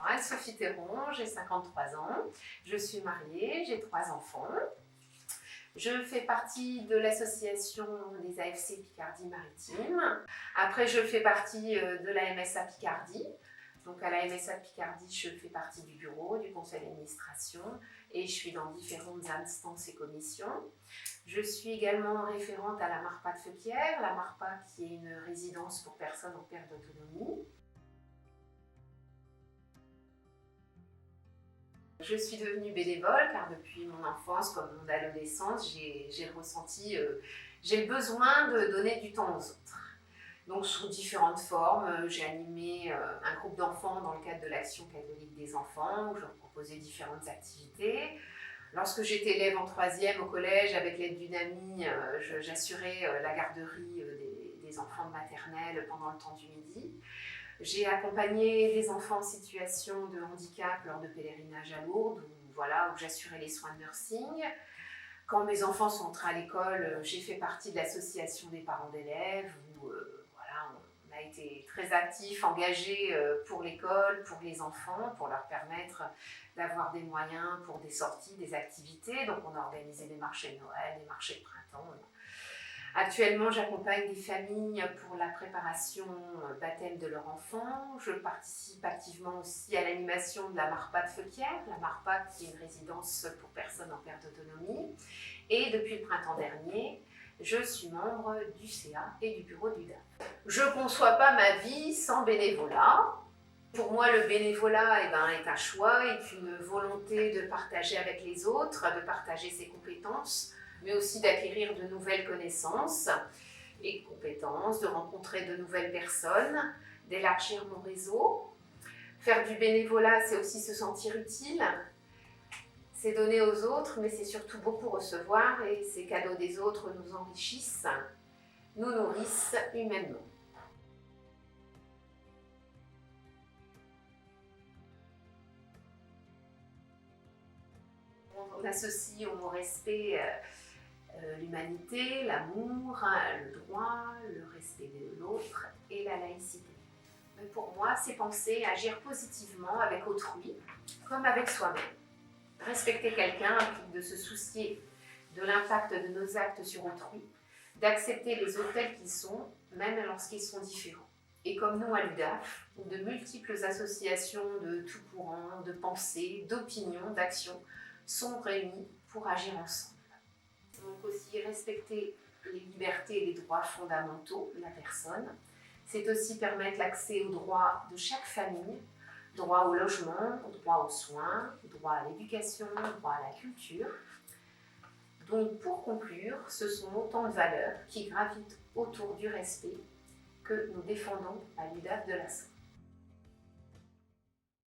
Anne-Sophie Théron, j'ai 53 ans, je suis mariée, j'ai 3 enfants. Je fais partie de l'association des AFC Picardie Maritime. Après, je fais partie de la MSA Picardie. Donc à la MSA Picardie, je fais partie du bureau, du conseil d'administration et je suis dans différentes instances et commissions. Je suis également référente à la MARPA de Feuquières, la MARPA qui est une résidence pour personnes en perte d'autonomie. Je suis devenue bénévole car depuis mon enfance comme mon adolescence, j'ai ressenti, j'ai le besoin de donner du temps aux autres. Donc sous différentes formes, j'ai animé un groupe d'enfants dans le cadre de l'Action catholique des enfants où je leur proposais différentes activités. Lorsque j'étais élève en 3e au collège, avec l'aide d'une amie, j'assurais la garderie des enfants de maternelle pendant le temps du midi. J'ai accompagné des enfants en situation de handicap lors de pèlerinages à Lourdes, où j'assurais les soins de nursing. Quand mes enfants sont entrés à l'école, j'ai fait partie de l'association des parents d'élèves, où on a été très actifs, engagés pour l'école, pour les enfants, pour leur permettre d'avoir des moyens pour des sorties, des activités. Donc on a organisé des marchés de Noël, des marchés de printemps. Actuellement, j'accompagne des familles pour la préparation baptême de leur enfant. Je participe activement aussi à l'animation de la MARPA de Feuquières, la MARPA qui est une résidence pour personnes en perte d'autonomie. Et depuis le printemps dernier, je suis membre du CA et du bureau de l'UDAF. Je ne conçois pas ma vie sans bénévolat. Pour moi, le bénévolat est un choix, est une volonté de partager avec les autres, de partager ses compétences, mais aussi d'acquérir de nouvelles connaissances et compétences, de rencontrer de nouvelles personnes, d'élargir mon réseau. Faire du bénévolat, c'est aussi se sentir utile, c'est donner aux autres, mais c'est surtout beaucoup recevoir et ces cadeaux des autres nous enrichissent, nous nourrissent humainement. On associe au mot respect l'humanité, l'amour, le droit, le respect de l'autre et la laïcité. Mais pour moi, c'est penser, agir positivement avec autrui, comme avec soi-même. Respecter quelqu'un implique de se soucier de l'impact de nos actes sur autrui, d'accepter les autres tels qu'ils sont, même lorsqu'ils sont différents. Et comme nous à l'UDAF, où de multiples associations de tout courant, de pensée, d'opinion, d'action sont réunies pour agir ensemble. Donc aussi respecter les libertés et les droits fondamentaux de la personne. C'est aussi permettre l'accès aux droits de chaque famille, droit au logement, droit aux soins, droit à l'éducation, droit à la culture. Donc pour conclure, ce sont autant de valeurs qui gravitent autour du respect que nous défendons à l'UDAF de la Somme.